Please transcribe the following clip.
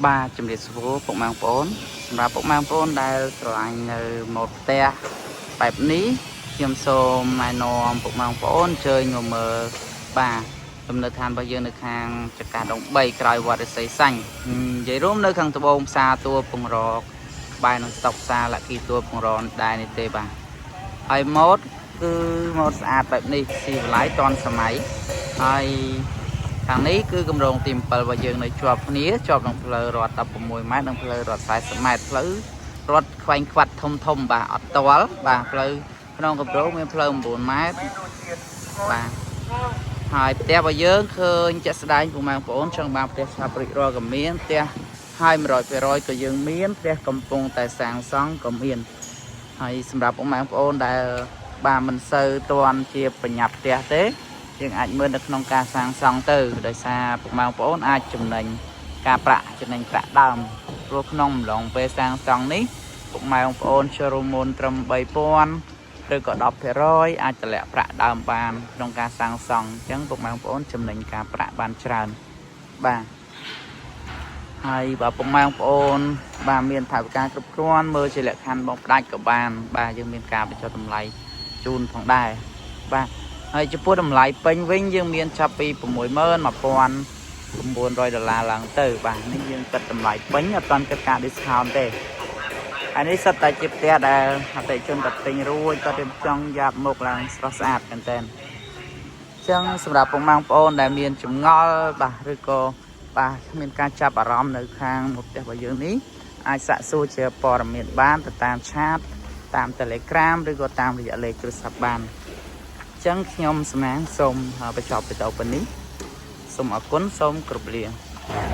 ba chấm liệt số bụng mang bốn và bụng mang bốn đây rồi anh một te bài ní chiêm xô mai nò bụng mang bốn chơi ngồi mờ ba tụm nơi than bao giờ nơi hàng chặt cả đồng bay cài qua để xây xanh vậy rốn nơi khang tụi bông xa tua bùng rò bài nó sọc xa lại khi tua bùng rò đài này tê bà ai mốt cứ một sạp bài ní xì lái tròn sầm máy ai thằngนี้คือกำลังtìmเปิลว่าយើងនៅជាប់គ្នាជាប់នឹងផ្លូវរត់16ម៉ែត្រនិងផ្លូវរត់40ម៉ែត្រផ្លូវរត់ខ្វែងខ្វាត់ធំបាទអត់តល់បាទផ្លូវក្នុងកម្រិតមានផ្លូវ9ម៉ែត្របាទហើយផ្ទះរបស់យើងឃើញជាក់ស្ដែងពុកម៉ែបងប្អូនចង់បានផ្ទះស្ថាបរិករក៏មានផ្ទះហើយ 100% ក៏យើងមានផ្ទះកំពុងតែសាងសង់ក៏មានហើយសម្រាប់ពុកម៉ែបងប្អូនដែលបាទមិនសូវទាន់ជាបញ្ញាផ្ទះទេយើងអាចមើលនៅក្នុងការសាងសង់ទៅដោយសារពុកម៉ែបងប្អូនអាចចំណេញការប្រាក់ចំណេញប្រាក់ដើមព្រោះក្នុងអំឡុងពេលសាងសង់នេះពុកម៉ែបងប្អូនចូលរួមមុនត្រឹម 3000 ឬក៏ 10% អាចតម្លាក់ប្រាក់ដើមបានក្នុងការសាងសង់អញ្ចឹងពុកម៉ែបងប្អូនចំណេញការប្រាក់បានច្រើនបាទហើយបើពុកម៉ែបងប្អូនបាទមានថវិកាគ្រប់គ្រាន់មើលជាលក្ខខណ្ឌបងផ្ដាច់ក៏បានបាទយើងមានការបញ្ចុះតម្លៃជូនផងដែរបាទហើយចំពោះតម្លៃពេញវិញយើងមានចាប់ពី $61,900 ឡើងទៅបាទនេះយើងគិតតម្លៃពេញអត់ទាន់គិតការ discount ទេអានេះសិតតែជាផ្ទះដែលអតិថិជនគាត់ទិញរួចគាត់ចង់យ៉ាប់មុខឡើងស្រស់ស្អាតមែនតើអញ្ចឹងសម្រាប់ពុកម៉ែបងប្អូនដែលមានចម្ងល់បាទឬក៏បាទមានការចាប់អារម្មណ៍នៅខាងមុខផ្ទះរបស់យើងនេះអាចសាកសួរជាព័ត៌មានបានទៅតាមឆាតតាម Telegram ឬក៏តាមរយៈលេខទូរស័ព្ទបានចឹងខ្ញុំសំណាងសូមបញ្ចប់វីដេអូប៉ុណ្នេះសូមអរគុណសូមគោរពលា